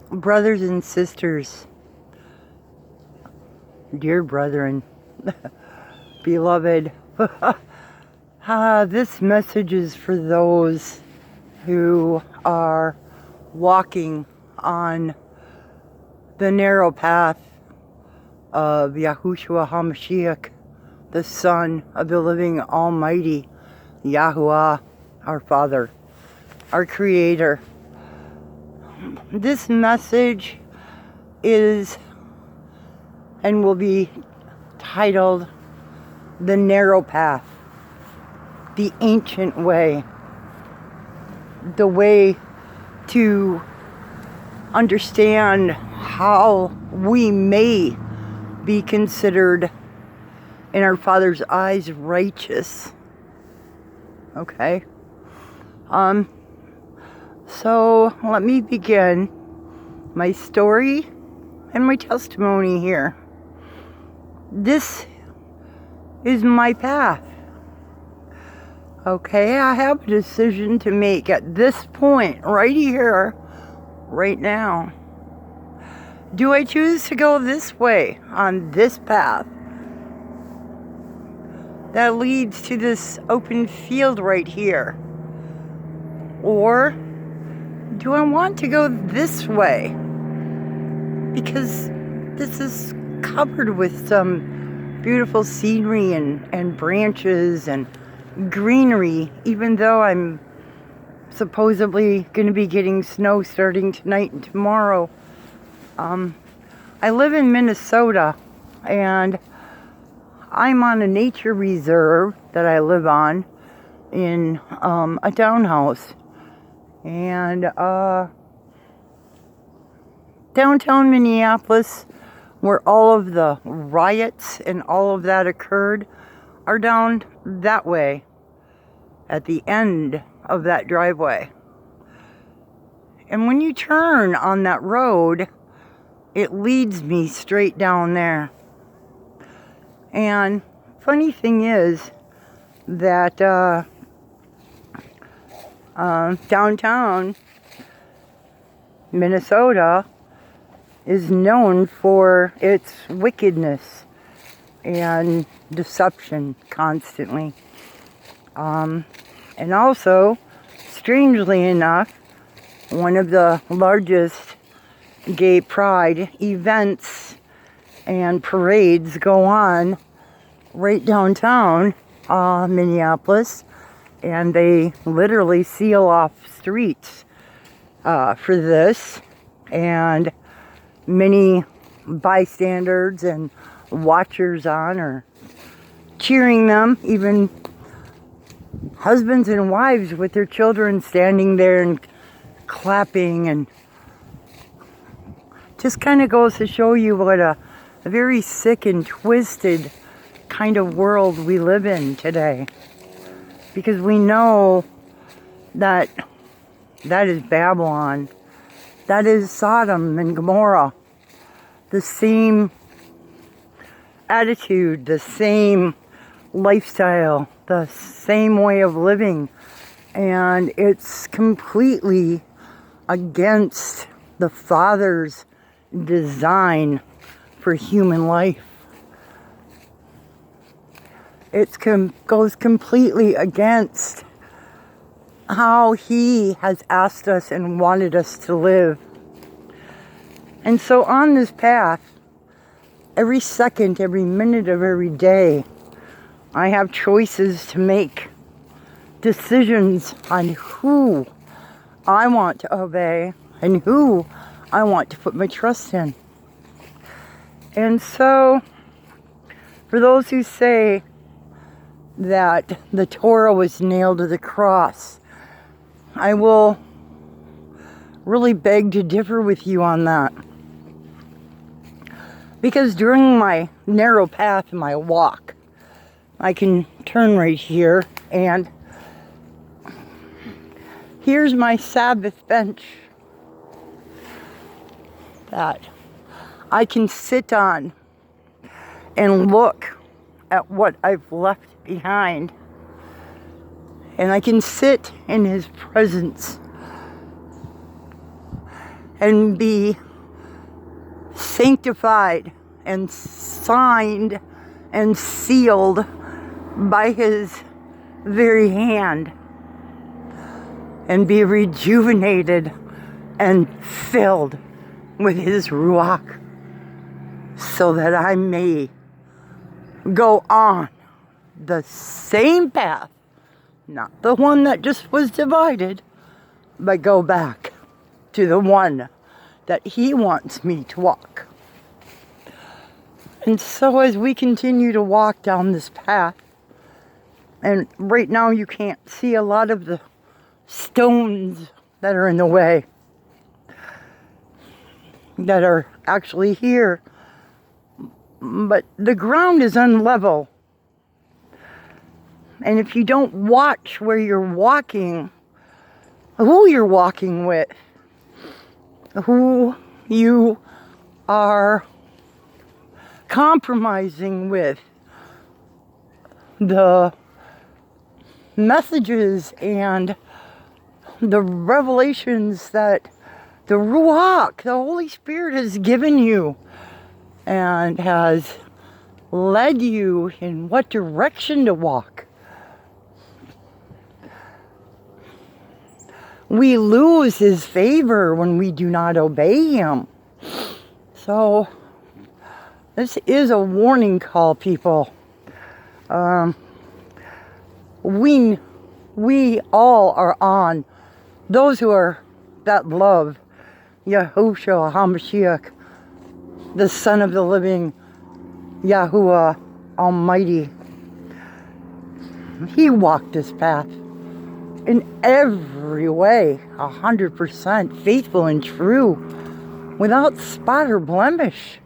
Brothers and sisters, dear brethren, beloved, this message is for those who are walking on the narrow path of Yahushua HaMashiach, the Son of the living Almighty, Yahuwah, our Father, our Creator. This message is and will be titled The Narrow Path, the Ancient Way, the way to understand how we may be considered in our Father's eyes righteous. Okay? So let me begin my story and my testimony here. This is my path. Okay, I have a decision to make at this point, right here, right now. Do I choose to go this way, on this path that leads to this open field right here? Or do I want to go this way? Because this is covered with some beautiful scenery and branches and greenery, even though I'm supposedly going to be getting snow starting tonight and tomorrow. I live in Minnesota, and I'm on a nature reserve that I live on in a townhouse. And downtown Minneapolis, where all of the riots and all of that occurred, are down that way at the end of that driveway. And when you turn on that road, it leads me straight down there. And funny thing is that downtown Minnesota is known for its wickedness and deception constantly. And also, strangely enough, one of the largest gay pride events and parades go on right downtown Minneapolis, and they literally seal off streets for this, and many bystanders and watchers on are cheering them, even husbands and wives with their children standing there and clapping, and just kind of goes to show you what a very sick and twisted kind of world we live in today. Because we know that is Babylon, that is Sodom and Gomorrah, the same attitude, the same lifestyle, the same way of living, and it's completely against the Father's design for human life. It goes completely against how He has asked us and wanted us to live. And so on this path, every second, every minute of every day, I have choices to make, decisions on who I want to obey and who I want to put my trust in. And so, for those who say that the Torah was nailed to the cross, I will really beg to differ with you on that. Because during my narrow path, my walk, I can turn right here, and here's my Sabbath bench that I can sit on and look at what I've left behind. And I can sit in His presence and be sanctified and signed and sealed by his very hand, and be rejuvenated and filled with his Ruach, so that I may go on the same path, not the one that just was divided, but go back to the one that he wants me to walk. And so as we continue to walk down this path, and right now you can't see a lot of the stones that are in the way, that are actually here, but the ground is unlevel. And if you don't watch where you're walking, who you're walking with, who you are compromising with, the messages and the revelations that the Ruach, the Holy Spirit, has given you and has led you in what direction to walk. We lose his favor when we do not obey him. So this is a warning call, people. We all are on. Those that love Yahushua HaMashiach, the Son of the living Yahuwah Almighty. He walked this path in every way, 100% faithful and true, without spot or blemish.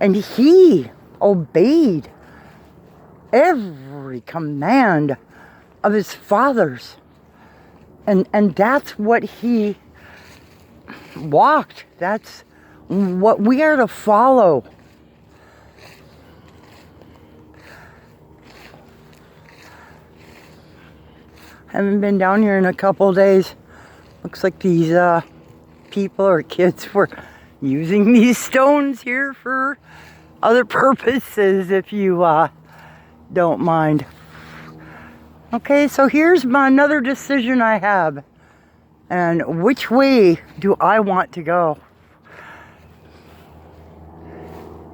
And he obeyed every command of his fathers. And that's what he walked. That's what we are to follow. Haven't been down here in a couple days. Looks like these people or kids were using these stones here for other purposes, if you don't mind. Okay, so here's another decision I have. And which way do I want to go?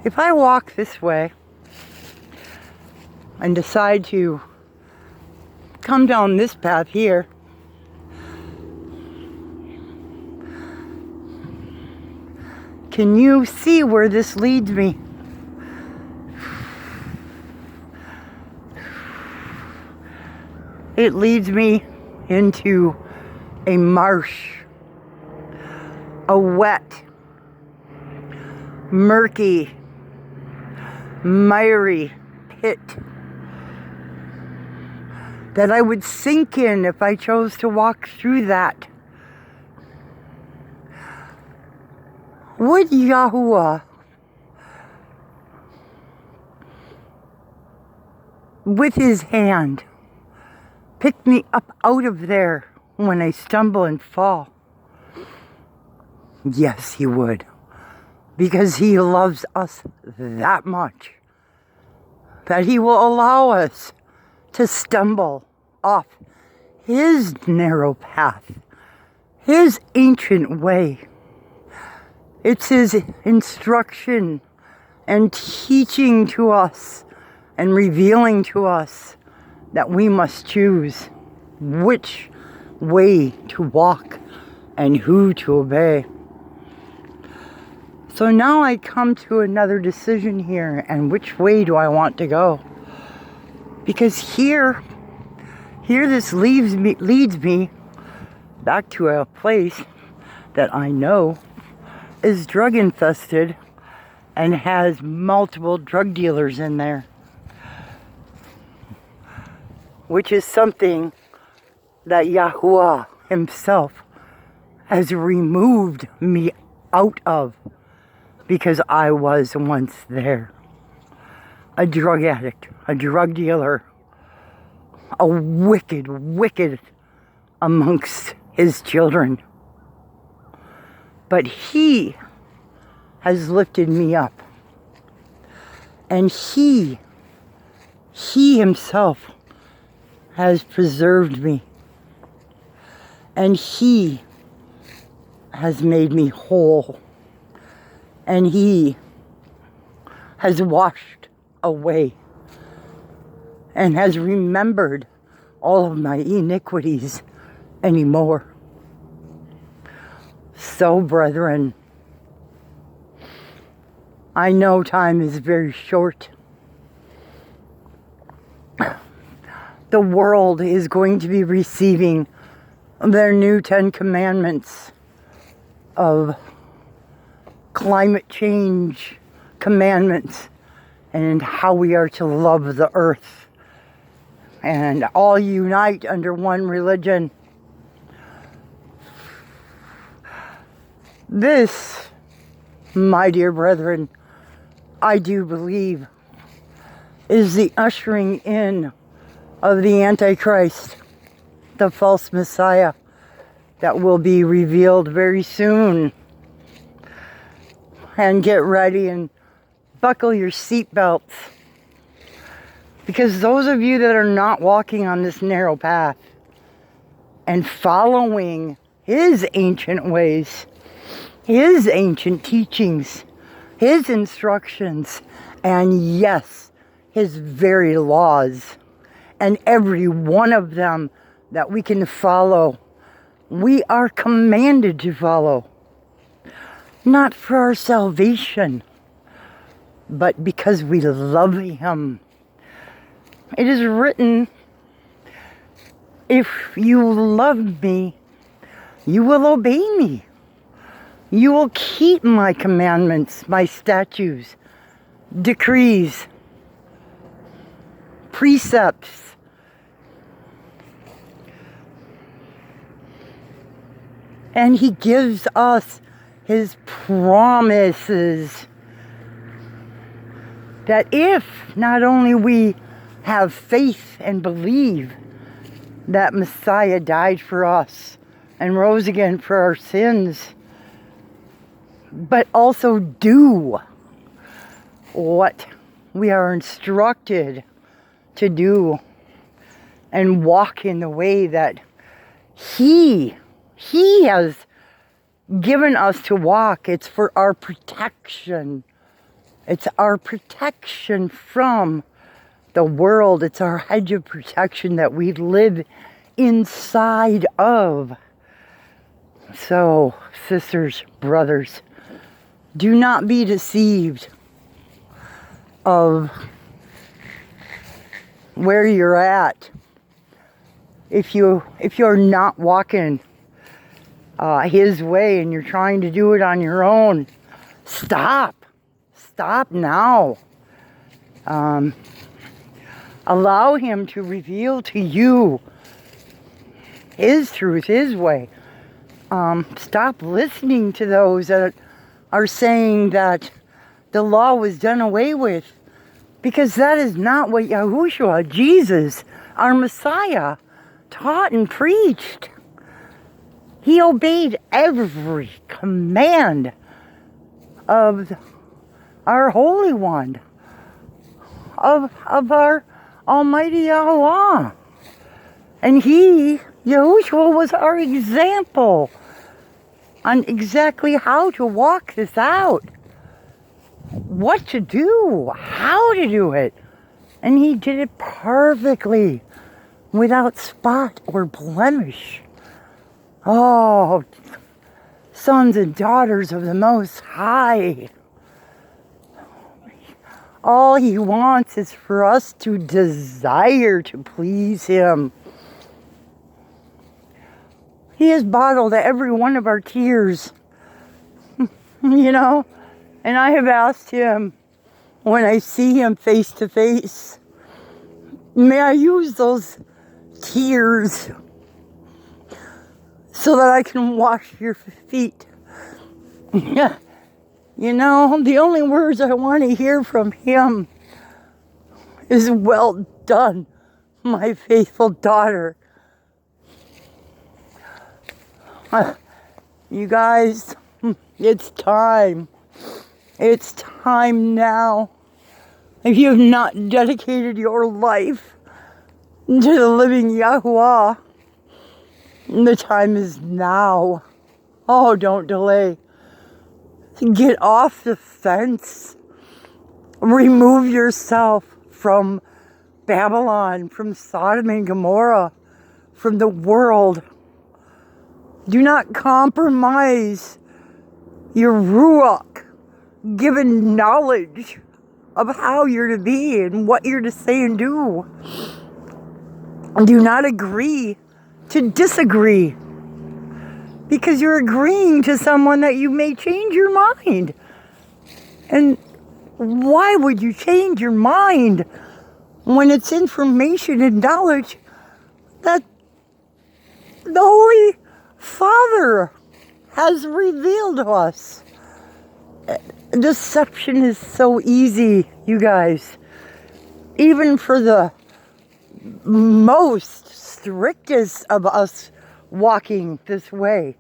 If I walk this way and decide to come down this path here, can you see where this leads me? It leads me into a marsh, a wet, murky, miry pit that I would sink in if I chose to walk through that. Would Yahuwah, with his hand, pick me up out of there when I stumble and fall? Yes, he would. Because he loves us that much, that he will allow us to stumble off his narrow path, his ancient way. It's his instruction and teaching to us and revealing to us that we must choose which way to walk and who to obey. So now I come to another decision here, and which way do I want to go? Because here this leads me back to a place that I know is drug infested and has multiple drug dealers in there, which is something that Yahuwah himself has removed me out of, because I was once there. A drug addict, a drug dealer, a wicked amongst his children. but He has lifted me up. And He Himself has preserved me. And He has made me whole. And He has washed away and has remembered all of my iniquities anymore. So, brethren, I know time is very short. The world is going to be receiving their new 10 commandments of climate change commandments and how we are to love the earth and all unite under one religion. This, my dear brethren, I do believe is the ushering in of the Antichrist, the false Messiah that will be revealed very soon. And get ready and buckle your seatbelts, because those of you that are not walking on this narrow path and following His ancient ways, His ancient teachings, His instructions, and yes, His very laws, and every one of them that we can follow, we are commanded to follow. Not for our salvation, but because we love Him. It is written, if you love me, you will obey me. You will keep my commandments, my statutes, decrees, precepts. And He gives us His promises that if not only we have faith and believe that Messiah died for us and rose again for our sins, but also do what we are instructed to do and walk in the way that He has given us to walk. It's for our protection. It's our protection from the world. It's our hedge of protection that we live inside of. So, sisters, brothers, do not be deceived of where you're at. If you're not walking His way and you're trying to do it on your own, stop now. Allow Him to reveal to you His truth, His way. Stop listening to those that are saying that the law was done away with, because that is not what Yahushua, Jesus, our Messiah, taught and preached. He obeyed every command of our Holy One, of our Almighty Allah. And Yahushua, was our example on exactly how to walk this out, what to do, how to do it. And He did it perfectly, without spot or blemish. Oh, sons and daughters of the Most High. All He wants is for us to desire to please Him. He has bottled every one of our tears, and I have asked Him, when I see Him face to face, may I use those tears so that I can wash your feet. The only words I want to hear from Him is, well done, my faithful daughter. You guys, It's time. It's time now. If you have not dedicated your life to the living Yahuwah, the time is now. Oh, don't delay. Get off the fence. Remove yourself from Babylon, from Sodom and Gomorrah, from the world. Do not compromise your Ruach given knowledge of how you're to be and what you're to say and do. Do not agree to disagree, because you're agreeing to someone that you may change your mind. And why would you change your mind when it's information and knowledge that the Holy Father has revealed to us? Deception is so easy, you guys. Even for the most strictest of us walking this way,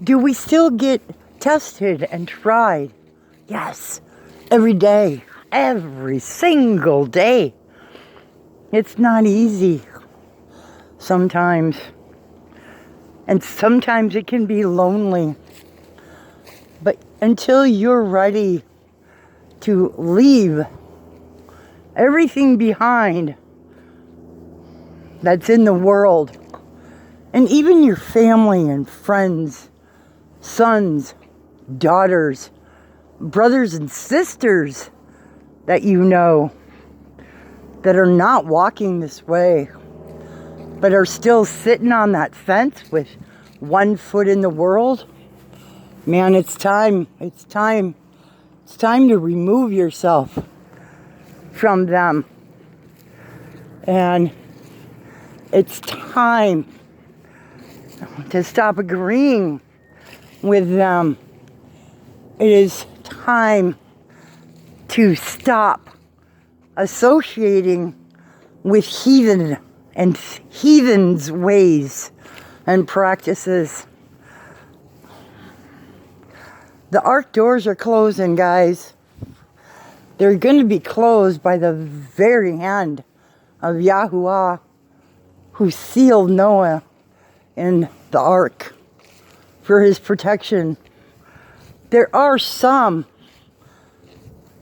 do we still get tested and tried? Yes, every day, every single day. It's not easy sometimes. And sometimes it can be lonely. But until you're ready to leave everything behind that's in the world, and even your family and friends, sons, daughters, brothers and sisters that you know that are not walking this way, but are still sitting on that fence with one foot in the world, man, it's time. It's time. It's time to remove yourself from them. And it's time to stop agreeing with them. It is time to stop associating with heathen and heathens' ways and practices. The ark doors are closing, guys. They're going to be closed by the very hand of Yahuwah, who sealed Noah in the ark for his protection. There are some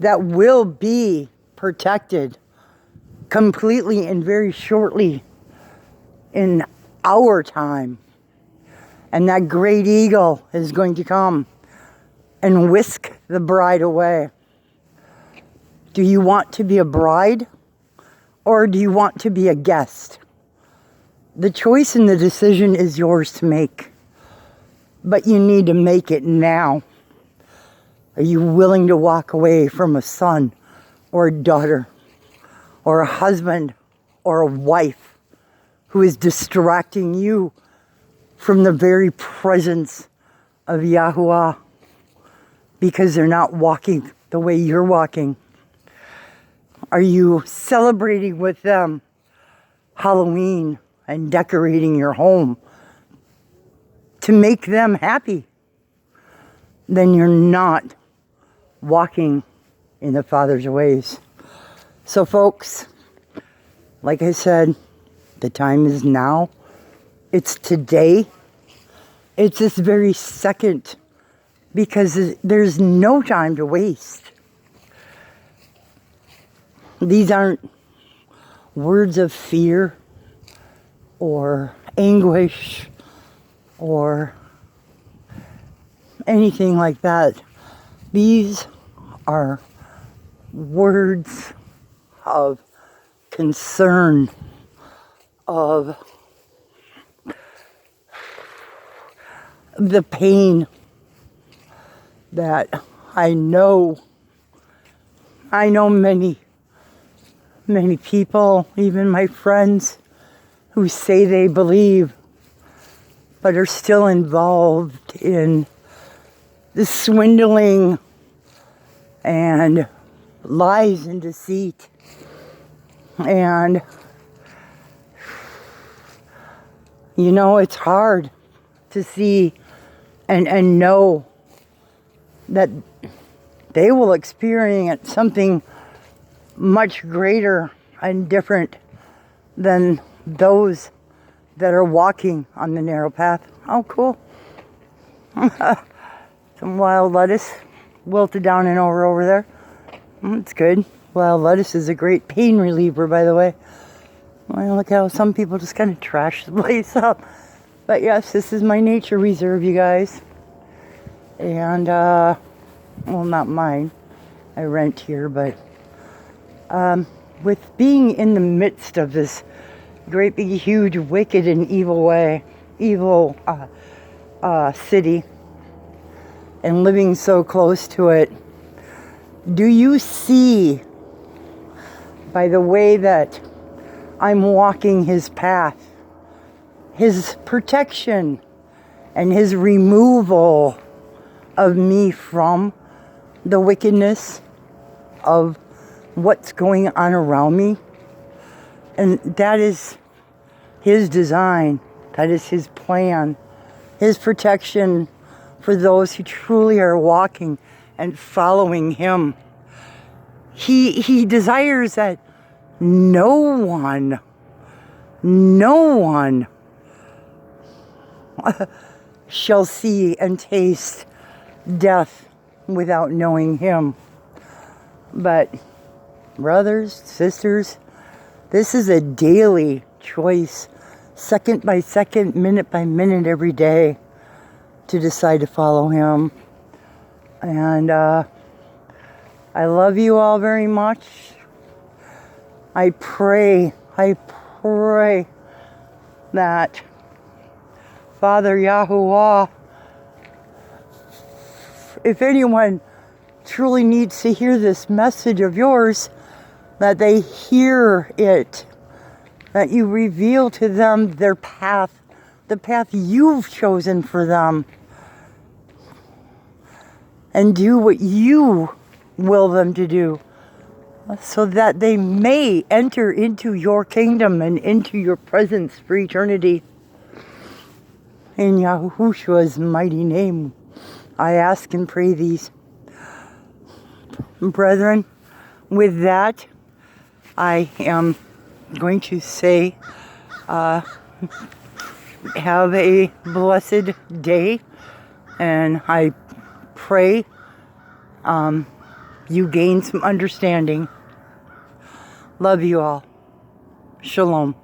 that will be protected completely and very shortly in our time. And that great eagle is going to come and whisk the bride away. Do you want to be a bride, or do you want to be a guest? The choice and the decision is yours to make, but you need to make it now. Are you willing to walk away from a son or a daughter or a husband or a wife who is distracting you from the very presence of Yahuwah because they're not walking the way you're walking? Are you celebrating with them Halloween and decorating your home to make them happy? Then you're not walking in the Father's ways. So folks, like I said, the time is now. It's today. It's this very second, because there's no time to waste. These aren't words of fear or anguish or anything like that. These are words of concern, of the pain that I know many people, even my friends, who say they believe, but are still involved in the swindling and lies and deceit. And, you know, it's hard to see and know that they will experience something much greater and different than those that are walking on the narrow path. Oh, cool. Some wild lettuce wilted down and over there. It's good. Wild lettuce is a great pain reliever, by the way. Well, look how some people just kind of trash the place up. But yes, this is my nature reserve, you guys. And, well, not mine. I rent here, but with being in the midst of this great big huge wicked and evil city, and living so close to it, do you see by the way that I'm walking his path, his protection and his removal of me from the wickedness of what's going on around me? And that is his design. That is his plan. His protection for those who truly are walking and following him. He desires that no one shall see and taste death without knowing him. But brothers, sisters, this is a daily choice, second by second, minute by minute, every day, to decide to follow him. And I love you all very much. I pray that Father Yahuwah, if anyone truly needs to hear this message of yours, that they hear it, that you reveal to them their path, the path you've chosen for them, and do what you will them to do, so that they may enter into your kingdom and into your presence for eternity. In Yahushua's mighty name, I ask and pray these. Brethren, with that, I am going to say, have a blessed day, and I pray you gain some understanding. Love you all. Shalom.